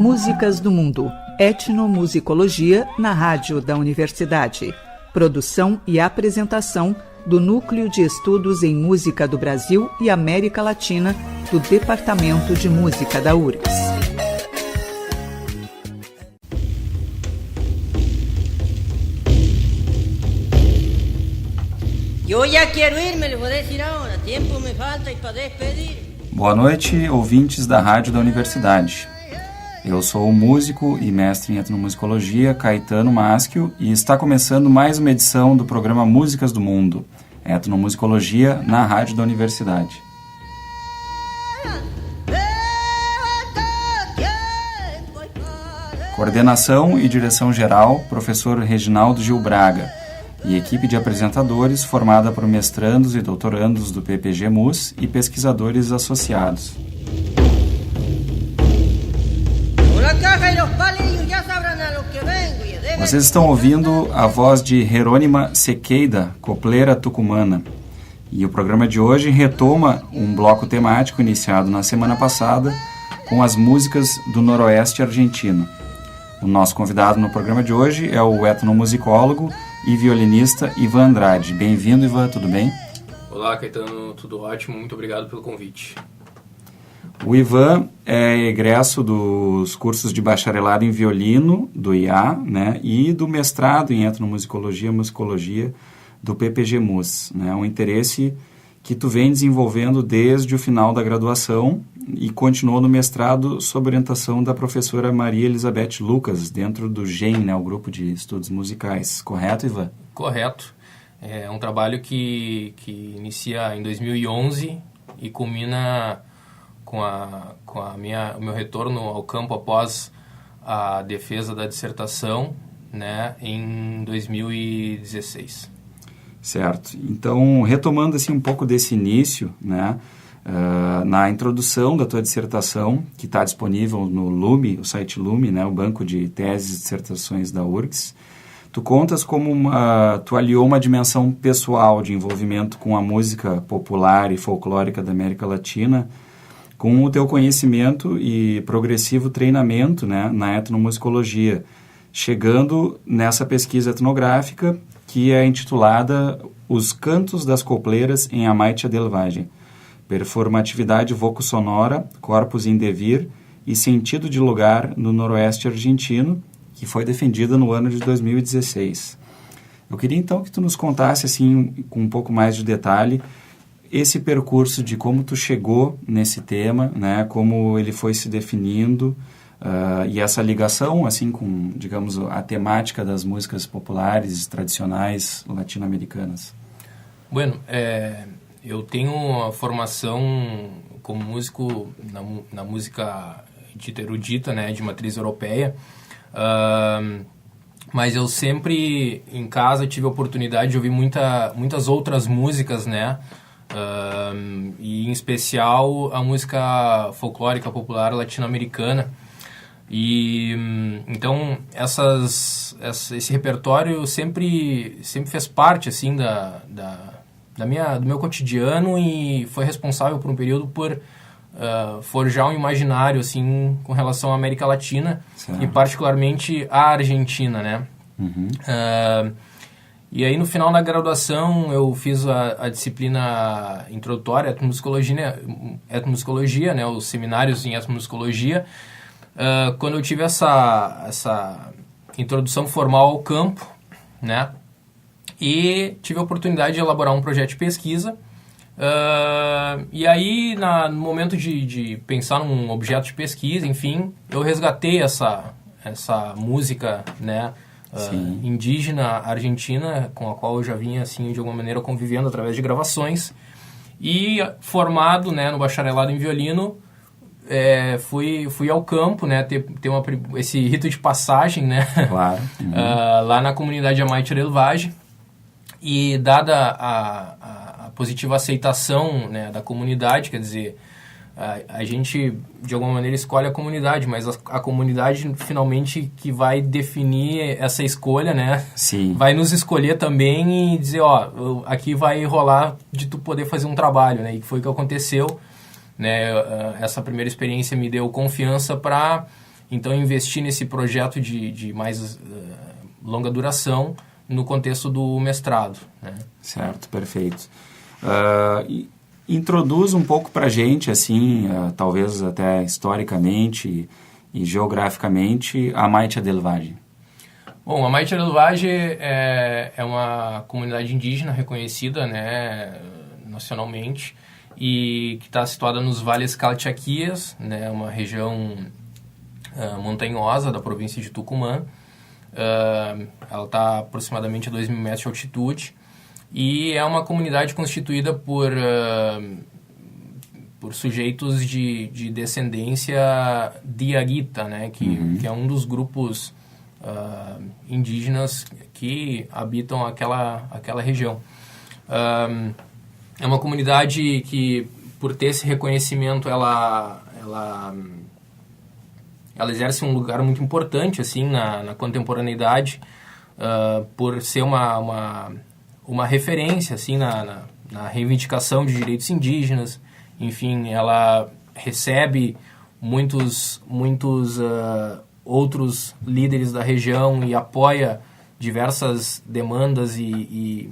Músicas do Mundo, etnomusicologia na rádio da universidade. Produção e apresentação do Núcleo de Estudos em Música do Brasil e América Latina do Departamento de Música da URGS. Eu já quero ir, me vou dizer agora. Tempo me falta para despedir. Boa noite, ouvintes da rádio da universidade. Eu sou o músico e mestre em etnomusicologia Caetano Maschio e está começando mais uma edição do programa Músicas do Mundo, etnomusicologia na rádio da universidade. Coordenação e direção geral, professor Reginaldo Gil Braga, e equipe de apresentadores formada por mestrandos e doutorandos do PPG-MUS e pesquisadores associados. Vocês estão ouvindo a voz de Jerônima Sequeida, copleira tucumana. E o programa de hoje retoma um bloco temático iniciado na semana passada com as músicas do Noroeste argentino. O nosso convidado no programa de hoje é o etnomusicólogo e violinista Ivan Andrade. Bem-vindo, Ivan, tudo bem? Olá, Caetano, tudo ótimo, muito obrigado pelo convite. O Ivan é egresso dos cursos de bacharelado em violino, do IA, né, e do mestrado em etnomusicologia e musicologia do PPG-MUS, né, um interesse que tu vem desenvolvendo desde o final da graduação e continuou no mestrado sob orientação da professora Maria Elizabeth Lucas, dentro do GEM, né, o Grupo de Estudos Musicais. Correto, Ivan? Correto. É um trabalho que inicia em 2011 e culmina com o meu retorno ao campo após a defesa da dissertação, né, em 2016. Certo. Então, retomando assim um pouco desse início, né, na introdução da tua dissertação, que está disponível no LUME, o site LUME, né, o banco de teses e dissertações da URGS, tu contas como tu aliou uma dimensão pessoal de envolvimento com a música popular e folclórica da América Latina, com o teu conhecimento e progressivo treinamento, né, na etnomusicologia, chegando nessa pesquisa etnográfica que é intitulada Os Cantos das Copleiras em Amaitia del Valle, Performatividade Voco-Sonora, Corpus in Devir e Sentido de Lugar no Noroeste Argentino, que foi defendida no ano de 2016. Eu queria então que tu nos contasse assim, com um pouco mais de detalhe, esse percurso de como tu chegou nesse tema, né, como ele foi se definindo, e essa ligação assim com, digamos, a temática das músicas populares tradicionais latino-americanas. Bueno, eu tenho uma formação como músico na música dita erudita, né, de matriz europeia, mas eu sempre em casa tive a oportunidade de ouvir muitas outras músicas, né, e em especial a música folclórica popular latino-americana. E então esse repertório sempre fez parte assim do meu cotidiano e foi responsável por um período por forjar um imaginário assim com relação à América Latina, certo, e particularmente à Argentina, né? Uhum. E aí, no final da graduação, eu fiz a disciplina introdutória, etnomusicologia, né, os seminários em etnomusicologia. Quando eu tive essa introdução formal ao campo, né, e tive a oportunidade de elaborar um projeto de pesquisa. E aí, no momento de pensar num objeto de pesquisa, enfim, eu resgatei essa música, né, indígena argentina, com a qual eu já vinha assim de alguma maneira convivendo através de gravações, e formado, né, no bacharelado em violino, fui ao campo, né, ter esse rito de passagem, né, claro. Uhum. Lá na comunidade Amaitia del Valle, e dada a positiva aceitação, né, da comunidade, quer dizer, a gente de alguma maneira escolhe a comunidade, mas a comunidade finalmente que vai definir essa escolha, né? Sim. Vai nos escolher também e dizer, aqui vai rolar de tu poder fazer um trabalho, né? E foi o que aconteceu, né? Essa primeira experiência me deu confiança para Então, investi nesse projeto de mais longa duração no contexto do mestrado, né? Certo, perfeito. Introduz um pouco para a gente, assim, talvez até historicamente e geograficamente, a Maite Delvage. Bom, a Maite Delvage é uma comunidade indígena reconhecida, né, nacionalmente, e que está situada nos Vales Calchaquías, né, uma região montanhosa da província de Tucumã. Ela está aproximadamente a 2.000 metros de altitude e é uma comunidade constituída por sujeitos de descendência diaguita, né, que é um dos grupos indígenas que habitam aquela região. É uma comunidade que, por ter esse reconhecimento, ela exerce um lugar muito importante assim na contemporaneidade, por ser uma referência assim na reivindicação de direitos indígenas. Enfim, ela recebe muitos outros líderes da região e apoia diversas demandas e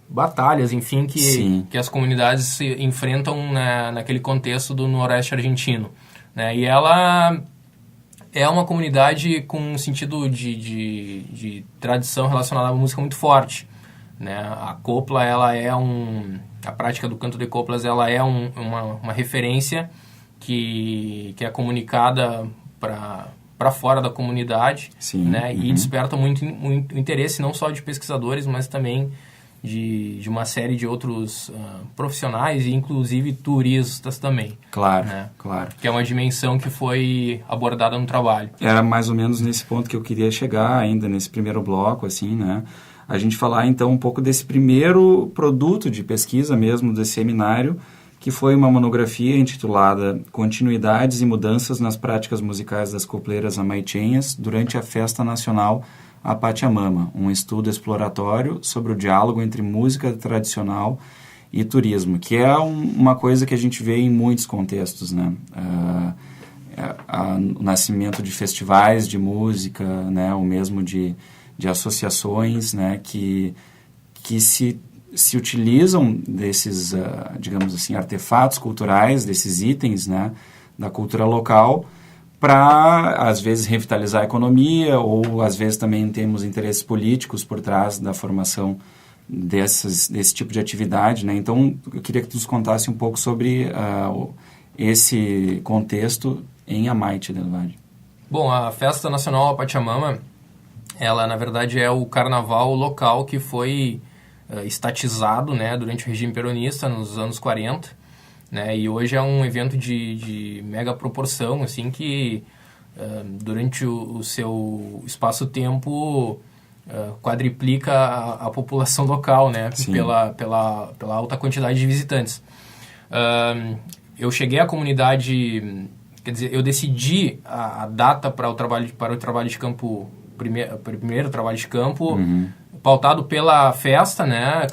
batalhas, enfim, que as comunidades se enfrentam naquele contexto do Noroeste argentino, né? E ela é uma comunidade com um sentido de tradição relacionada à música muito forte, né? A copla, a prática do canto de coplas, ela é uma referência que é comunicada para fora da comunidade, sim, né? E desperta muito interesse, não só de pesquisadores, mas também de uma série de outros profissionais e inclusive turistas também. Claro, né? Claro. Que é uma dimensão que foi abordada no trabalho. Era mais ou menos nesse ponto que eu queria chegar ainda, nesse primeiro bloco, assim, né? A gente falar então um pouco desse primeiro produto de pesquisa mesmo, desse seminário, que foi uma monografia intitulada Continuidades e Mudanças nas Práticas Musicais das Copleiras Amaitenhas durante a Festa Nacional a Pachamama, um estudo exploratório sobre o diálogo entre música tradicional e turismo, que é uma coisa que a gente vê em muitos contextos, né? O nascimento de festivais de música, né? Ou mesmo de associações, né? Que se utilizam desses, digamos assim, artefatos culturais, desses itens, né? Da cultura local, para, às vezes, revitalizar a economia, ou, às vezes, também temos interesses políticos por trás da formação desse tipo de atividade, né? Então, eu queria que tu nos contasse um pouco sobre esse contexto em Amaite Delvage. Bom, a Festa Nacional a Pachamama, ela, na verdade, é o carnaval local que foi estatizado, né, durante o regime peronista, nos anos 40, né, e hoje é um evento de mega proporção, assim, que durante o seu espaço-tempo quadriplica a população local, né, pela alta quantidade de visitantes. Eu cheguei à comunidade, quer dizer, eu decidi a data para o trabalho de campo, primeiro trabalho de campo, pautado pela festa, né?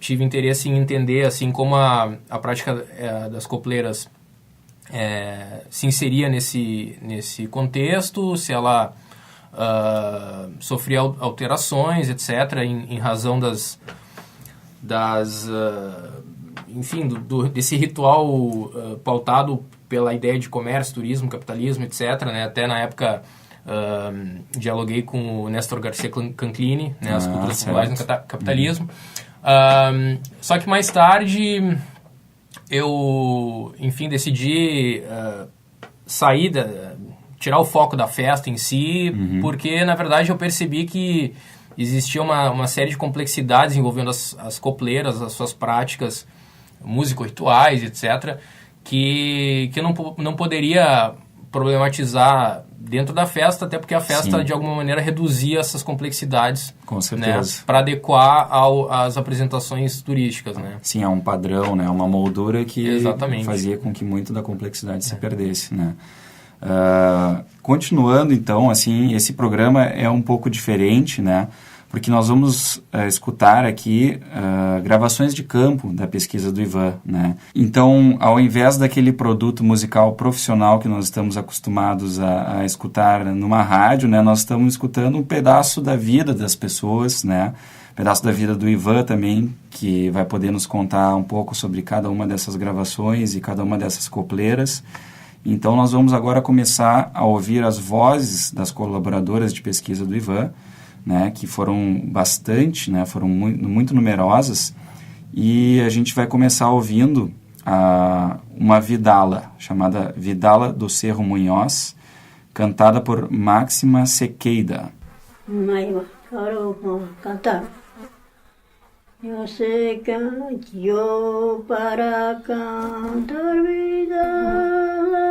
Tive interesse em entender assim como a prática das copleiras se inseria nesse contexto, se ela sofria alterações, etc., em razão enfim, desse ritual pautado pela ideia de comércio, turismo, capitalismo, etc., né? Até na época dialoguei com o Néstor Garcia Canclini, né, as culturas populares no capitalismo. Só que mais tarde eu, enfim, decidi tirar o foco da festa em si, porque, na verdade, eu percebi que existia uma série de complexidades envolvendo as copleiras, as suas práticas músico-rituais, etc., que eu não poderia problematizar dentro da festa, até porque a festa, de alguma maneira, reduzia essas complexidades, com certeza, né, para adequar às apresentações turísticas, né? Sim, é um padrão, né, uma moldura que Exatamente. Fazia com que muito da complexidade se perdesse, né? Continuando, então, assim, esse programa é um pouco diferente, né? porque nós vamos escutar aqui gravações de campo da pesquisa do Ivan, né? Então, ao invés daquele produto musical profissional que nós estamos acostumados a escutar numa rádio, né, nós estamos escutando um pedaço da vida das pessoas, né? Um pedaço da vida do Ivan também, que vai poder nos contar um pouco sobre cada uma dessas gravações e cada uma dessas copleiras. Então, nós vamos agora começar a ouvir as vozes das colaboradoras de pesquisa do Ivan, né, que foram bastante, né, foram muito numerosas, e a gente vai começar ouvindo uma vidala, chamada Vidala do Cerro Munhoz, cantada por Máxima Sequeida. Cantar. Eu sei que eu para cantar vidala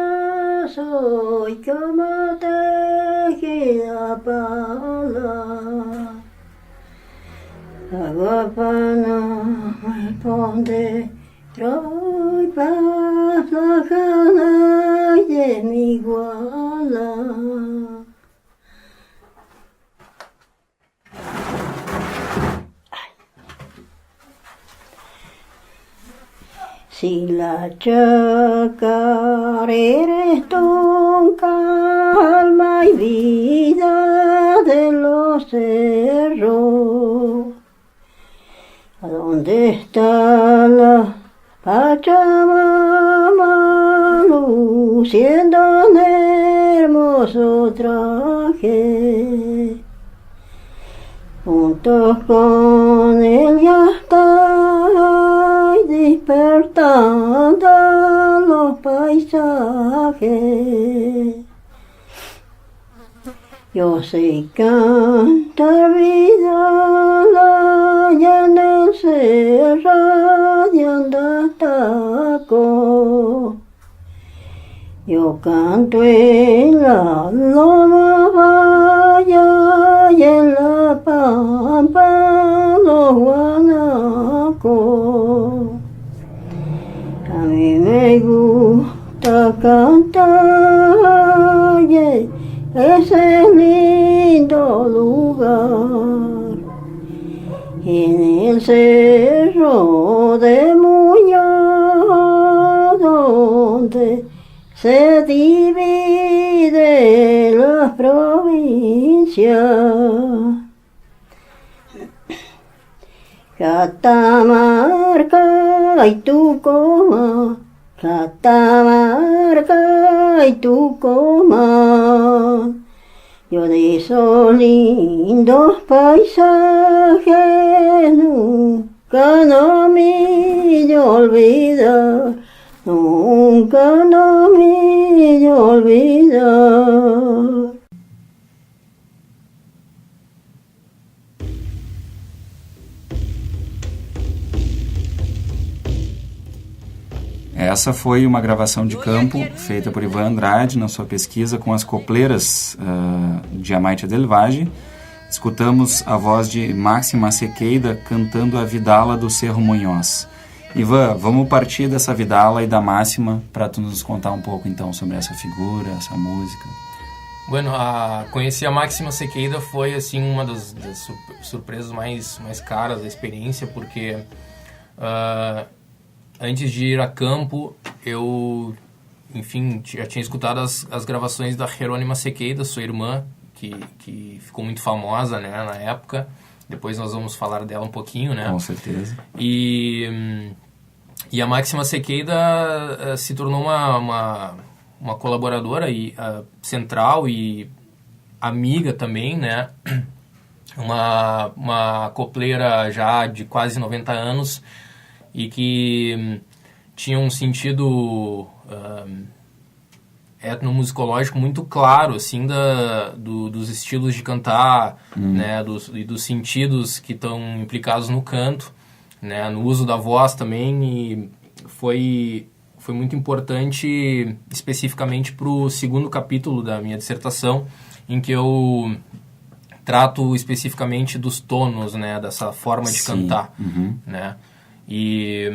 soy como tejida pala. Agua para me ponde troy pa la cana de mi iguala. Si la chacarera eres tu calma y vida de los cerros, ¿a dónde está la Pachamama luciendo un hermoso traje? Juntos con el yastay despertando los paisajes. Yo sé cantar vidala ya en el cerro de Andataco. Yo canto en la loma valla y en la pampa los guanacos. A mí me gusta cantar ese lindo lugar en el cerro de Muñoz, donde se divide la provincia. Catamarca y Tucumán, Catamarca y Tucumán. Yo de esos lindos paisajes nunca no me olvidar, nunca no me olvidar. Essa foi uma gravação de campo feita por Ivan Andrade na sua pesquisa com as copleiras de Amaitia del Valle. Escutamos a voz de Máxima Sequeida cantando a Vidala do Cerro Munhoz. Ivan, vamos partir dessa Vidala e da Máxima para tu nos contar um pouco então sobre essa figura, essa música. Bueno, conhecer a Máxima Sequeida foi assim uma das surpresas mais caras da experiência, porque antes de ir a campo, eu, enfim, já tinha escutado as gravações da Jerônima Sequeida, sua irmã, que ficou muito famosa, né, na época. Depois nós vamos falar dela um pouquinho, né? Com certeza. E a Máxima Sequeida se tornou uma colaboradora central e amiga também, né? Uma copleira já de quase 90 anos, e que tinha um sentido etnomusicológico muito claro, assim, dos estilos de cantar, né, dos sentidos que estão implicados no canto, né, no uso da voz também, e foi muito importante especificamente para o segundo capítulo da minha dissertação, em que eu trato especificamente dos tonos, né, dessa forma de cantar, né. E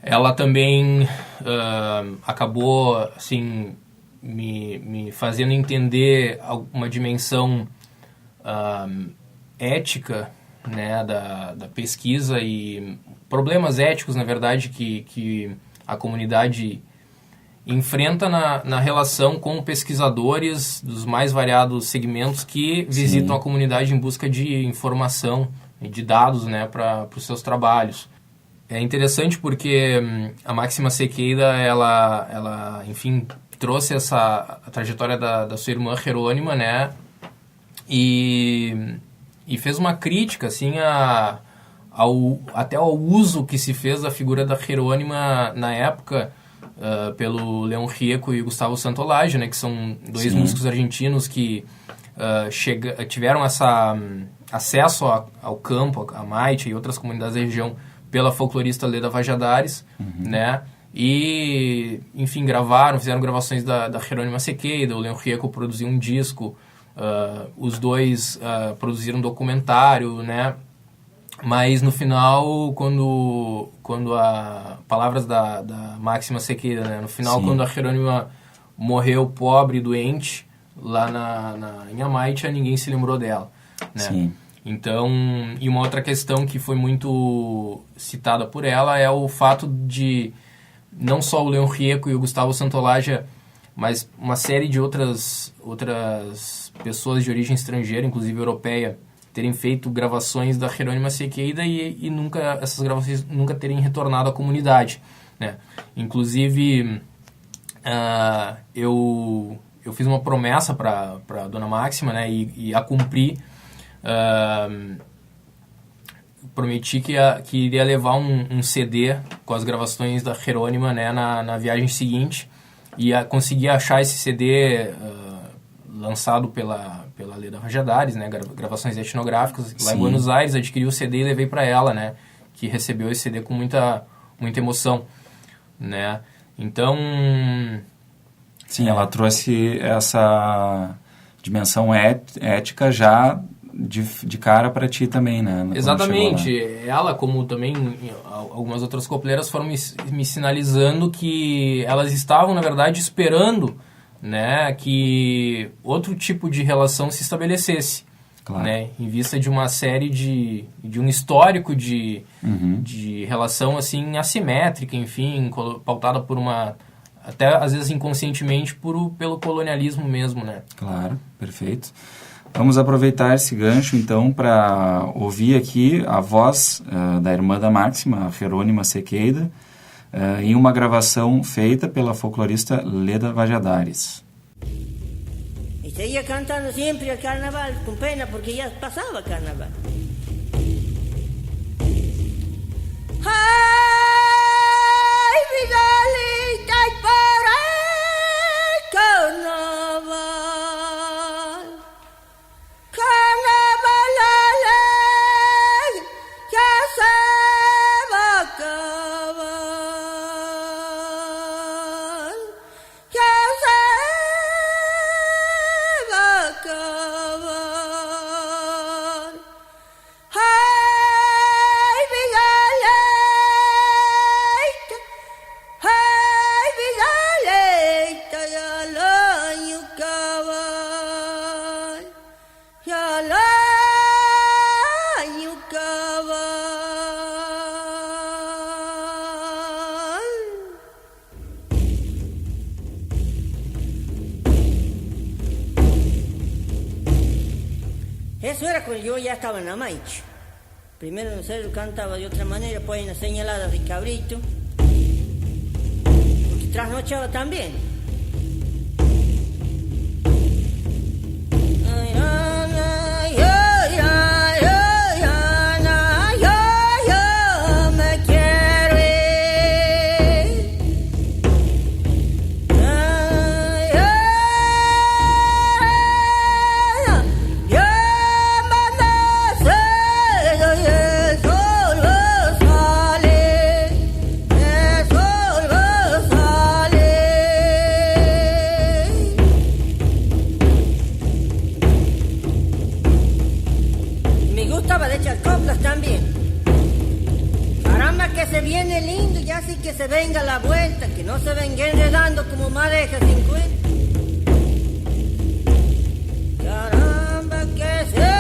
ela também acabou assim me fazendo entender uma dimensão ética, né, da pesquisa e problemas éticos, na verdade, que a comunidade enfrenta na relação com pesquisadores dos mais variados segmentos que visitam a comunidade em busca de informação e de dados, né, para os seus trabalhos. É interessante porque a Máxima Sequeira, ela enfim, trouxe a trajetória da sua irmã Jerônima, né, e fez uma crítica, assim, até ao uso que se fez da figura da Jerônima na época, pelo León Gieco e Gustavo Santaolalla, né, que são dois músicos argentinos que tiveram acesso ao campo, a Maite e outras comunidades da região pela folclorista Leda Valladares, né, e, enfim, fizeram gravações da Jerônima Sequeira, o León Gieco produziu um disco, os dois produziram um documentário, né, mas no final, quando palavras da Máxima Sequeira, né, no final, quando a Jerônima morreu pobre, doente, lá em Amaitia, ninguém se lembrou dela, né? Sim. Então, e uma outra questão que foi muito citada por ela é o fato de não só o León Gieco e o Gustavo Santaolalla, mas uma série de outras pessoas de origem estrangeira, inclusive europeia, terem feito gravações da Jerônima Sequeira e essas gravações nunca terem retornado à comunidade, né? Inclusive, eu fiz uma promessa para a Dona Máxima, né, e a cumpri. Prometi que iria levar um CD com as gravações da Jerônima, né, na viagem seguinte, e consegui achar esse CD lançado pela Leda Valladares, né, gravações etnográficas lá em Buenos Aires. Adquiri o CD e levei para ela, né, que recebeu esse CD com muita emoção, né. Então, sim, ela trouxe essa dimensão ética já de cara para ti também, né? Exatamente. Ela, como também algumas outras copleiras, foram me sinalizando que elas estavam, na verdade, esperando, né, que outro tipo de relação se estabelecesse, claro, né, em vista de uma série de um histórico de relação, assim, assimétrica, enfim, pautada por até às vezes inconscientemente pelo colonialismo mesmo, né? Claro, perfeito. Vamos aproveitar esse gancho, então, para ouvir aqui a voz da irmã da Máxima, a Jerônima Sequeira, em uma gravação feita pela folclorista Leda Valladares. Y seguía cantando siempre el carnaval, con pena, porque ya pasaba carnaval. ¡Ay, Miguelita, y por el carnaval! Carnaval alegre, ya se va a acabar. Ya se va a acabar. ¡Ay, Miguelita! ¡Ay, Miguelita! Ya el año cabal. Ya el año cabal. Eso era cuando yo ya estaba en la Maite. Primero en serio cantaba de otra manera, pues en las señaladas de cabrito. Porque trasnochaba también. Ay, ay, ay, ay, ay, ay, ay, ay, ay, me quiero ir. Ay, ay, ay, ya me deseo y el sol va a salir, el sol va a salir. Me gustaba de echar coplas también. Caramba que se viene lindo, ya sí que se venga la vuelta, que no se venga enredando como madeja sin cuenta. Caramba que se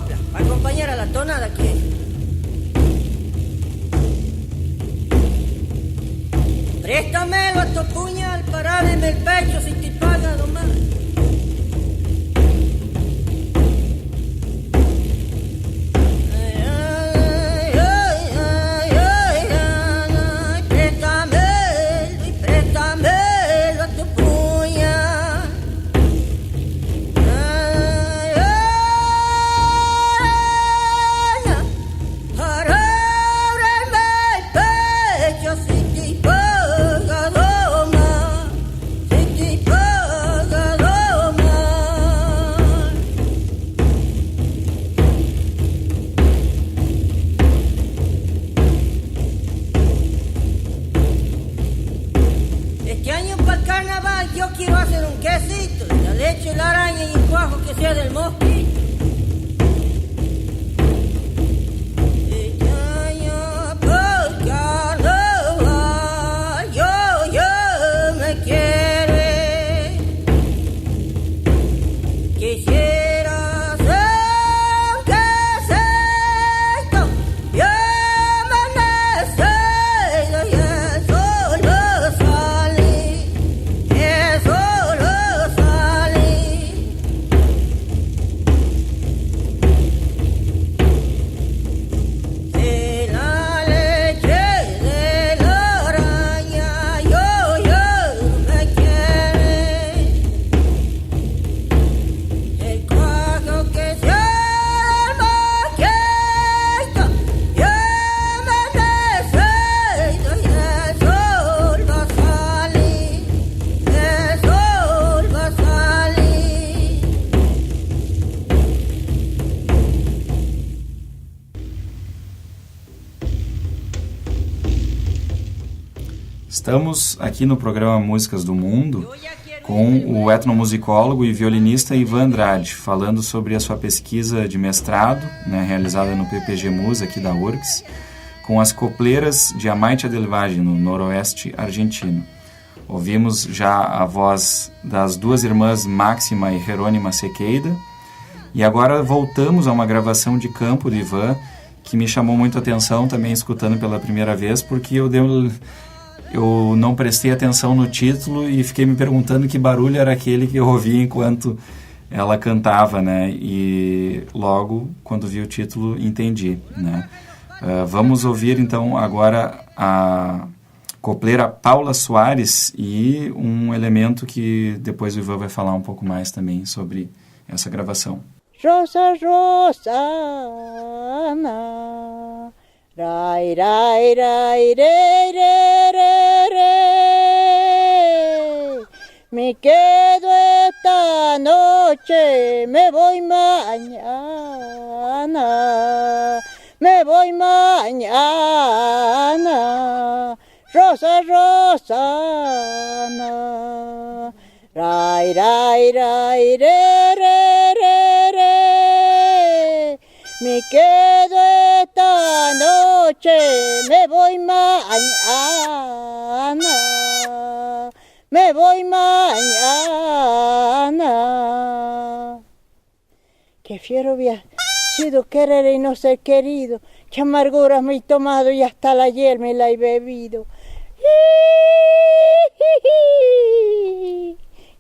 copla, para acompañar a la tonada que préstamelo a tu puñal para darme el pecho si te paga domás. La araña y el cuajo que sea del mosquito. Este año por carnaval yo me quiere. Quisiera ser que seco y amanecido y el sol no sale. El sol no sale. Estamos aqui no programa Músicas do Mundo com o etnomusicólogo e violinista Ivan Andrade, falando sobre a sua pesquisa de mestrado, né, realizada no PPG Mus aqui da URGS, com as copleiras de Amaitia del Valle, no noroeste argentino. Ouvimos já a voz das duas irmãs Máxima e Jerônima Sequeira, e agora voltamos a uma gravação de campo do Ivan, que me chamou muito a atenção também escutando pela primeira vez, porque eu não prestei atenção no título e fiquei me perguntando que barulho era aquele que eu ouvi enquanto ela cantava, né? E logo, quando vi o título, entendi, né? Vamos ouvir, então, agora a copleira Paula Soares e um elemento que depois o Ivan vai falar um pouco mais também sobre essa gravação. Rosa, Rosana, rai, rai, rai, re, re, re, re. Me quedo esta noche, me voy mañana, me voy mañana. Rosa, Rosana, rai, rai, rai, re, re, re, re. Me quedo esta noche, me voy mañana, me voy mañana. Qué fiero había sido querer y no ser querido, qué amarguras me he tomado y hasta la ayer me la he bebido.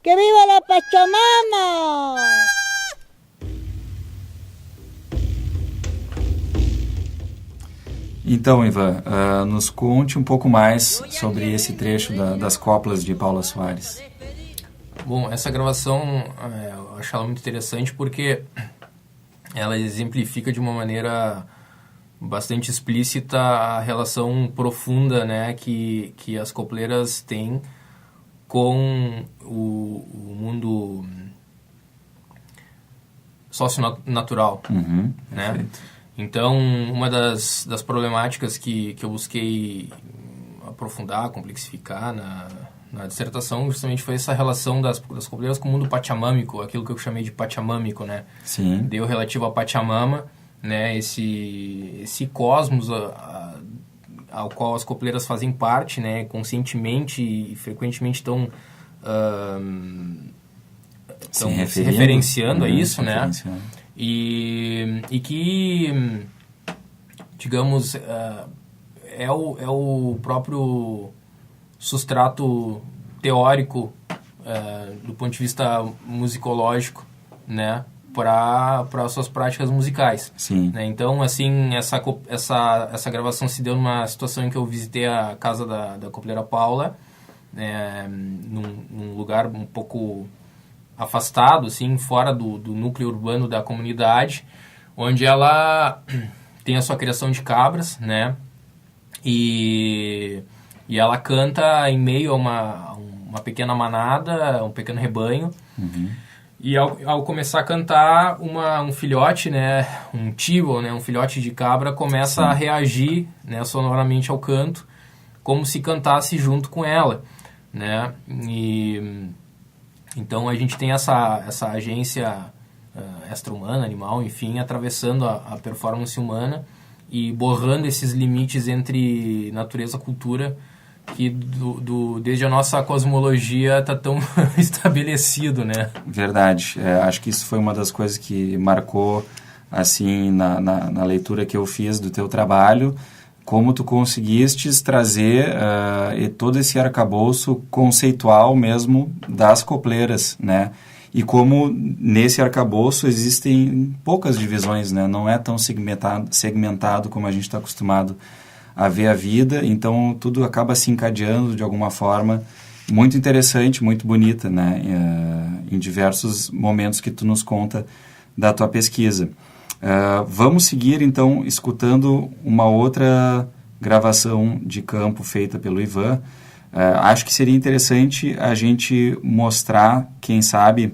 ¡Que viva la Pachamama! Então, Ivan, nos conte um pouco mais sobre esse trecho das coplas de Paula Soares. Bom, essa gravação eu acho ela muito interessante porque ela exemplifica de uma maneira bastante explícita a relação profunda, né, que as copleiras têm com o mundo socio-natural, né? Perfeito. Então, uma das problemáticas que eu busquei aprofundar, complexificar na dissertação justamente foi essa relação das copleiras com o mundo pachamâmico, aquilo que eu chamei de pachamâmico, né? Sim. Deu relativo a Pachamama, né? Esse cosmos ao qual as copleiras fazem parte, né? Conscientemente e frequentemente estão se referenciando a isso, né? e que, digamos, é o próprio substrato teórico do ponto de vista musicológico, né, para suas práticas musicais. Sim. Né? Então, assim, essa gravação se deu numa situação em que eu visitei a casa da copleira Paula, num lugar um pouco afastado, assim, fora do núcleo urbano da comunidade, onde ela tem a sua criação de cabras, né, e ela canta em meio a uma pequena manada, um pequeno rebanho. Uhum. E ao começar a cantar, um filhote, né, um tivo, né, um filhote de cabra, começa a reagir, né, sonoramente ao canto, como se cantasse junto com ela, né? E então a gente tem essa agência extra-humana, animal, enfim, atravessando a performance humana e borrando esses limites entre natureza e cultura, que desde a nossa cosmologia está tão estabelecido, né? Verdade. Acho que isso foi uma das coisas que marcou, assim, na leitura que eu fiz do teu trabalho, como tu conseguistes trazer todo esse arcabouço conceitual mesmo das copleiras, né? E como nesse arcabouço existem poucas divisões, né? Não é tão segmentado como a gente está acostumado a ver a vida, então tudo acaba se encadeando de alguma forma muito interessante, muito bonita, né? Em diversos momentos que tu nos conta da tua pesquisa. Vamos seguir, então, escutando uma outra gravação de campo feita pelo Ivan. Acho que seria interessante a gente mostrar, quem sabe,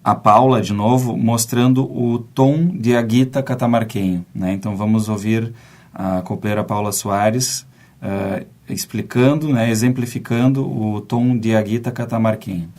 a Paula, de novo, mostrando o tom de Aguita catamarquenho, né? Então vamos ouvir a copleira Paula Soares explicando, né, exemplificando o tom de Aguita catamarquenho.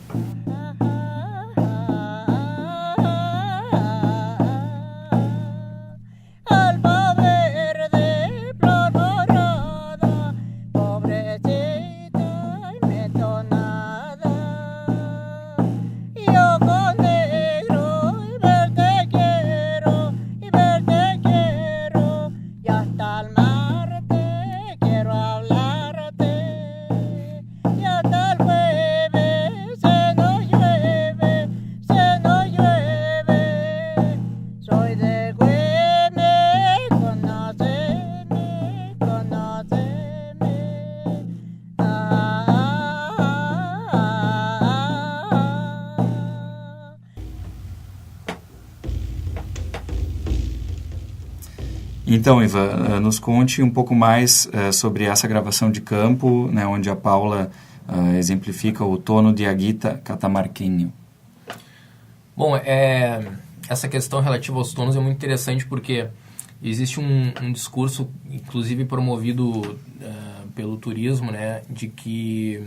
Então, Ivan, nos conte um pouco mais sobre essa gravação de campo, né, onde a Paula exemplifica o tono de Aguita catamarquenho. Bom, essa questão relativa aos tonos é muito interessante porque existe um discurso, inclusive promovido pelo turismo, né, de que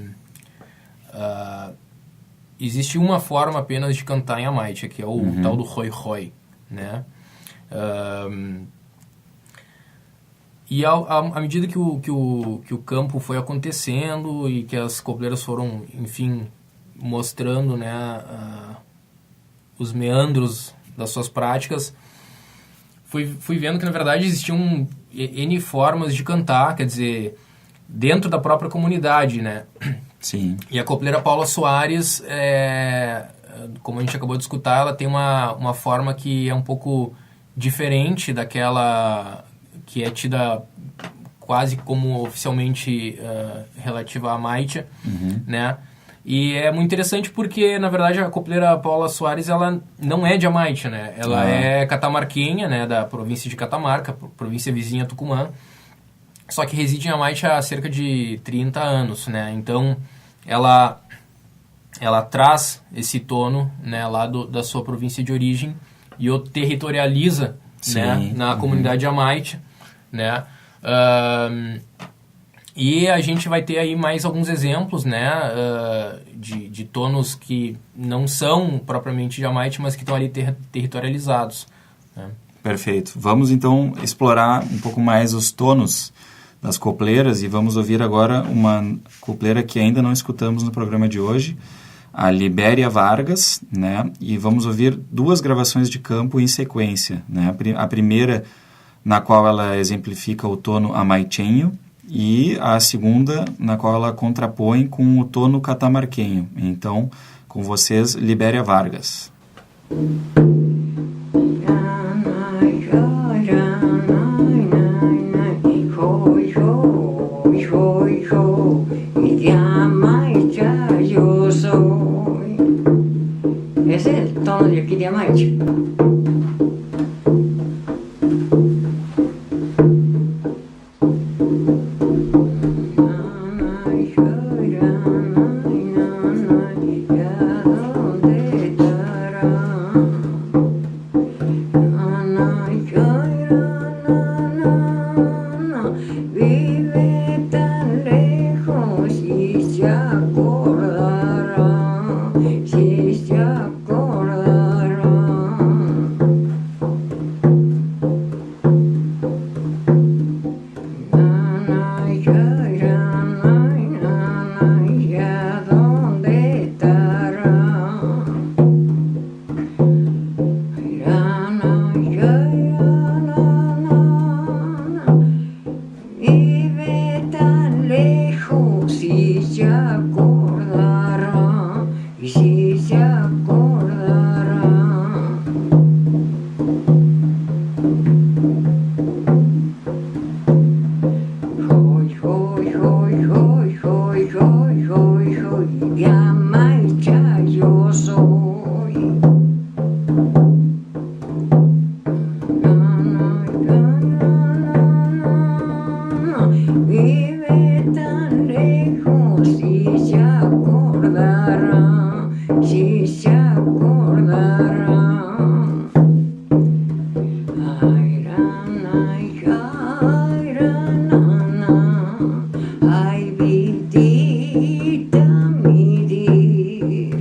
existe uma forma apenas de cantar em Amaitia, que é o tal do roi-roi, né? E à medida que o campo foi acontecendo e que as copleiras foram, enfim, mostrando, né, os meandros das suas práticas, fui vendo que, na verdade, existiam N formas de cantar, quer dizer, dentro da própria comunidade, né? Sim. E a copleira Paula Soares, como a gente acabou de escutar, ela tem uma forma que é um pouco diferente daquela que é tida quase como oficialmente relativa à Amaitia, né? E é muito interessante porque, na verdade, a copleira Paula Soares, ela não é de Amaitia, né? Ela é catamarquenha, né? Da província de Catamarca, província vizinha Tucumã, só que reside em Amaitia há cerca de 30 anos, né? Então, ela traz esse tono, né, lá da sua província de origem e o territorializa, né, na comunidade Amaitia, né? E a gente vai ter aí mais alguns exemplos, né, de tonos que não são propriamente de Amaitia, mas que estão ali territorializados, né? Perfeito. Vamos então explorar um pouco mais os tonos das copleiras e vamos ouvir agora uma copleira que ainda não escutamos no programa de hoje, a Libéria Vargas, né? E vamos ouvir 2 gravações de campo em sequência, né? A primeira, na qual ela exemplifica o tono amaichenho, e a segunda, na qual ela contrapõe com o tono catamarquenho. Então, com vocês, Libéria Vargas. Ese es el tono de aquí de Amaiche. Vive tan lejos y se acordará, si se acordará. ¿A dónde estará? Vive tan lejos y se acordará, y si se acordará. Hoy, hoy, hoy, hoy, hoy, hoy, hoy, hoy, de Amaicha yo soy. Vive tan lejos y se acordará, si se acordará. Ay, vidita mi dir.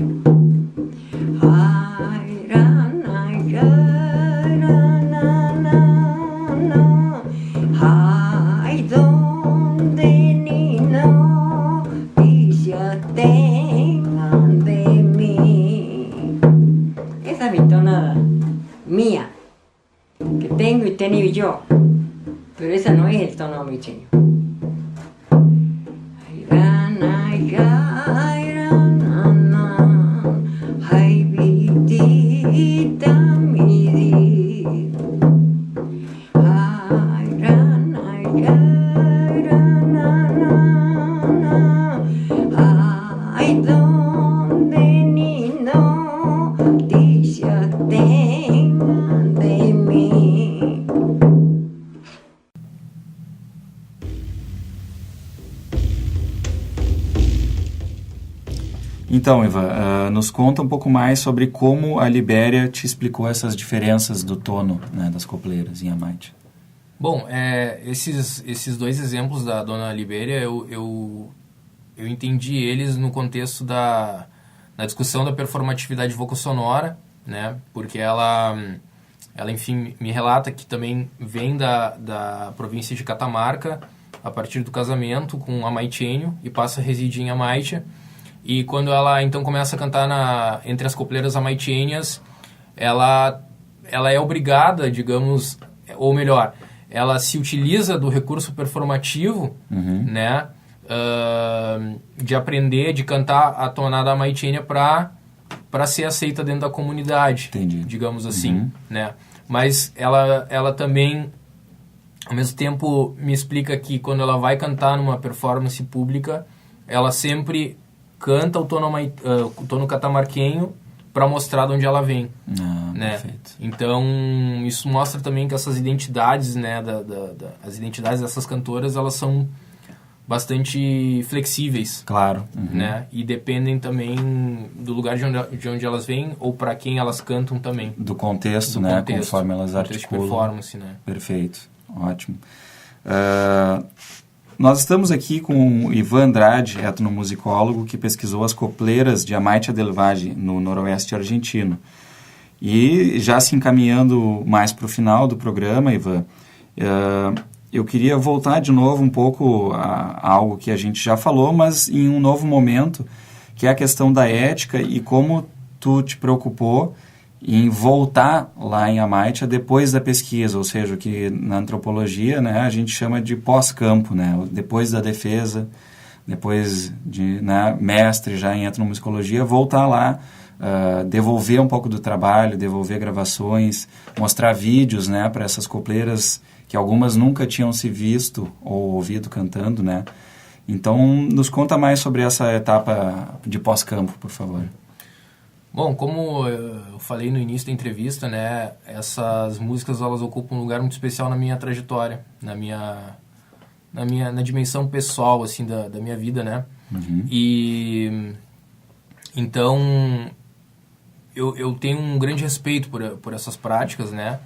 Ay, ay, donde ni noticias tengan de mí. Esa es mi tonada mía, que tengo y tenía yo, pero esa no es el tono amaicheño. Ay, vidita mi dir. Ay, donde ni noticias tengan de mí. Então, Iva, nos conta um pouco mais sobre como a Libéria te explicou essas diferenças do tono, né, das copleiras em Amaiche. Bom, esses 2 exemplos da Dona Libéria, eu entendi eles no contexto da discussão da performatividade vocossonora, né? Porque ela, enfim, me relata que também vem da província de Catamarca, a partir do casamento com um amaichenho, e passa a residir em Amaiche. E quando ela, então, começa a cantar entre as copleiras amaichenhas, ela é obrigada, digamos, ou melhor, ela se utiliza do recurso performativo, né, de aprender, de cantar a tonada amaichenha para ser aceita dentro da comunidade. Entendi. Digamos assim, né? Mas ela também, ao mesmo tempo, me explica que quando ela vai cantar numa performance pública, ela sempre canta o tono catamarquenho para mostrar de onde ela vem, né? Perfeito. Então, isso mostra também que essas identidades, né, as identidades dessas cantoras, elas são bastante flexíveis. Claro. Né? E dependem também do lugar de onde elas vêm ou para quem elas cantam também. Do contexto, né? Conforme elas articulam. De performance, né? Perfeito. Ótimo. Nós estamos aqui com o Ivan Andrade, etnomusicólogo, que pesquisou as copleiras de Amaicha del Valle, no noroeste argentino. E já se encaminhando mais para o final do programa, Ivan, eu queria voltar de novo um pouco a algo que a gente já falou, mas em um novo momento, que é a questão da ética e como tu te preocupou em voltar lá em Amaitia depois da pesquisa, ou seja, o que na antropologia, né, a gente chama de pós-campo, né, depois da defesa, depois de, né, mestre já em etnomusicologia, voltar lá, devolver um pouco do trabalho, devolver gravações, mostrar vídeos, né, para essas copleiras que algumas nunca tinham se visto ou ouvido cantando, né. Então, nos conta mais sobre essa etapa de pós-campo, por favor. Bom, como eu falei no início da entrevista, né, essas músicas elas ocupam um lugar muito especial na minha trajetória, na dimensão pessoal assim da minha vida, né? Uhum. E então eu tenho um grande respeito por essas práticas, né?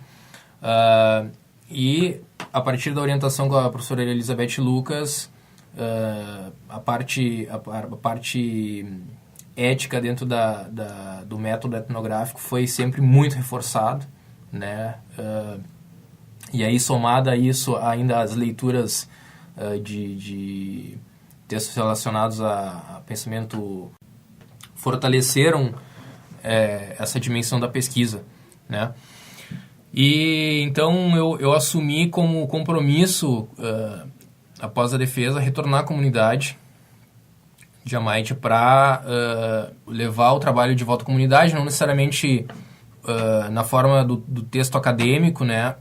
E a partir da orientação com a professora Elizabeth Lucas, a parte ética dentro do método etnográfico foi sempre muito reforçado, né? E aí, somada a isso, ainda as leituras de textos relacionados a pensamento fortaleceram essa dimensão da pesquisa, né? E então eu assumi como compromisso, após a defesa, retornar à comunidade de Amaitia para levar o trabalho de volta à comunidade, não necessariamente na forma do texto acadêmico, né?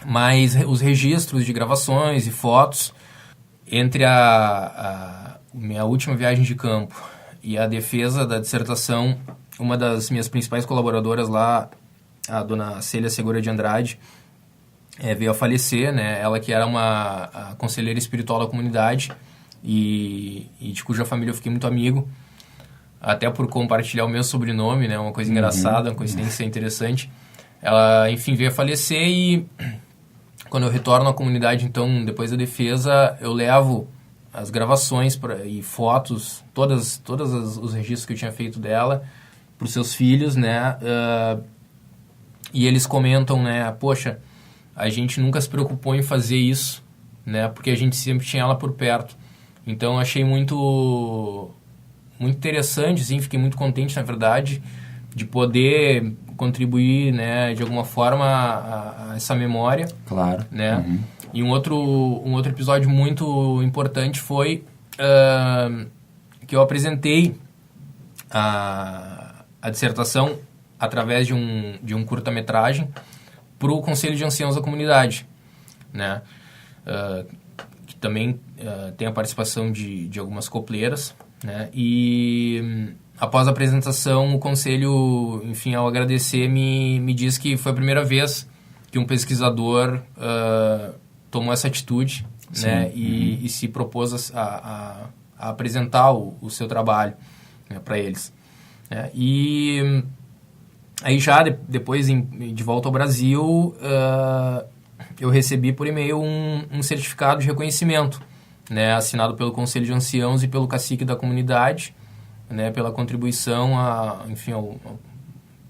Mas os registros de gravações e fotos. Entre a minha última viagem de campo e a defesa da dissertação, uma das minhas principais colaboradoras lá, a dona Célia Segura de Andrade, veio a falecer, né? Ela que era a conselheira espiritual da comunidade, e de cuja família eu fiquei muito amigo, até por compartilhar o meu sobrenome, né, uma coisa engraçada, uma coincidência interessante. Ela, enfim, veio a falecer e quando eu retorno à comunidade, então, depois da defesa, eu levo as gravações e fotos, todos os registros que eu tinha feito dela para os seus filhos, né, e eles comentam, né, poxa, a gente nunca se preocupou em fazer isso, né, porque a gente sempre tinha ela por perto. Então, achei muito interessante, assim, fiquei muito contente, na verdade, de poder contribuir, né, de alguma forma a essa memória. Claro. Né? Uhum. E um outro episódio muito importante foi que eu apresentei a dissertação através de um curta-metragem para o Conselho de Anciãos da Comunidade, né? Que também tem a participação de algumas copleiras, né? E após a apresentação, o Conselho, enfim, ao agradecer, me diz que foi a primeira vez que um pesquisador tomou essa atitude, né? E se propôs a apresentar o seu trabalho, né, para eles. E aí já depois, de volta ao Brasil, eu recebi por e-mail um certificado de reconhecimento, né, assinado pelo Conselho de Anciãos e pelo cacique da comunidade, né, pela contribuição enfim, ao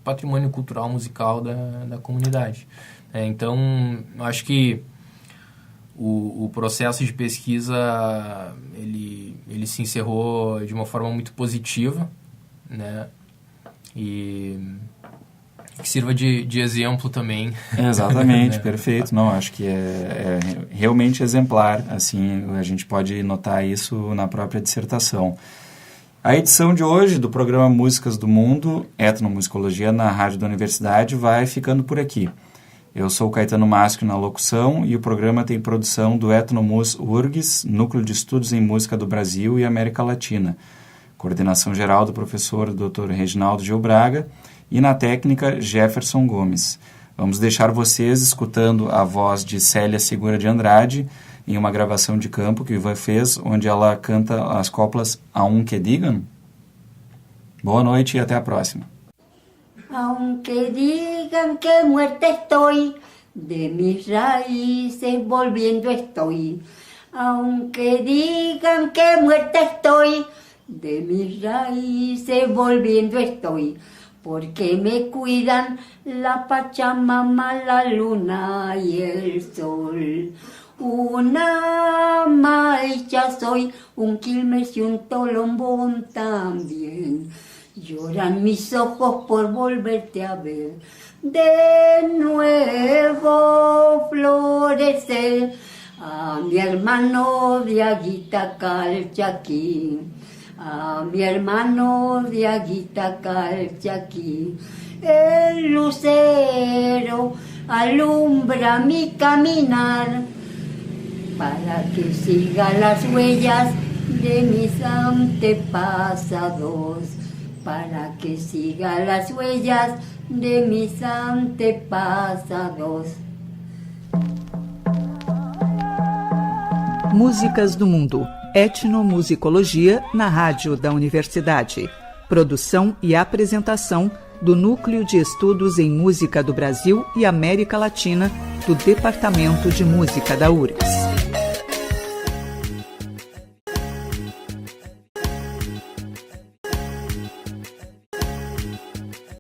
patrimônio cultural musical da comunidade. Então, acho que o processo de pesquisa ele se encerrou de uma forma muito positiva, né, e que sirva de exemplo também. Exatamente, né? Perfeito. Não, acho que é realmente exemplar. Assim, a gente pode notar isso na própria dissertação. A edição de hoje do programa Músicas do Mundo, Etnomusicologia na Rádio da Universidade, vai ficando por aqui. Eu sou o Caetano Masco na locução e o programa tem produção do Etnomus URGS, Núcleo de Estudos em Música do Brasil e América Latina. Coordenação geral do professor Dr. Reginaldo Gil Braga e na técnica Jefferson Gomes. Vamos deixar vocês escutando a voz de Célia Segura de Andrade em uma gravação de campo que o Ivan fez, onde ela canta as coplas Aunque Digan. Boa noite e até a próxima. Aunque digan que muerta estoy, de mis raíces volviendo estoy. Aunque digan que muerta estoy, de mis raíces volviendo estoy. Porque me cuidan la Pachamama, la luna y el sol. una maicha soy, un quilmes y un tolombón también. Lloran mis ojos por volverte a ver, de nuevo florecer. A mi hermano Diaguita Calchaquí, a mi hermano Diaguita Calchaquí. El lucero alumbra mi caminar, para que siga las huellas de mis antepasados, para que siga las huellas de mis antepasados. Músicas do Mundo, etnomusicologia na Rádio da Universidade. Produção e apresentação do Núcleo de Estudos em Música do Brasil e América Latina do Departamento de Música da URGS.